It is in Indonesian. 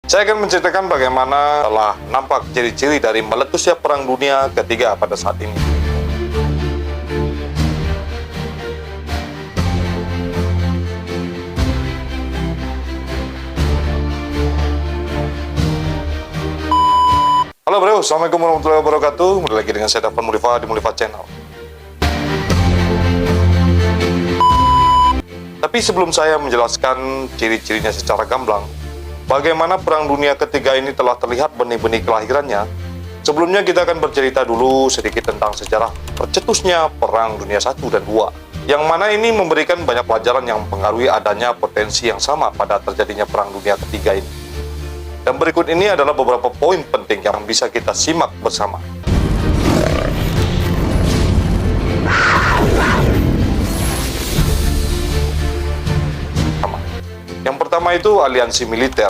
Saya akan menceritakan bagaimana telah nampak ciri-ciri dari meletusnya Perang Dunia Ketiga pada saat ini. Halo bro, Assalamualaikum warahmatullahi wabarakatuh. Kembali lagi dengan saya Dafan Mulifa di Mulifa Channel. Tapi sebelum saya menjelaskan ciri-cirinya secara gamblang, bagaimana Perang Dunia Ketiga ini telah terlihat benih-benih kelahirannya, sebelumnya kita akan bercerita dulu sedikit tentang sejarah tercetusnya Perang Dunia I dan II, yang mana ini memberikan banyak pelajaran yang mempengaruhi adanya potensi yang sama pada terjadinya Perang Dunia Ketiga ini. Dan berikut ini adalah beberapa poin penting yang bisa kita simak bersama. Yang pertama itu aliansi militer.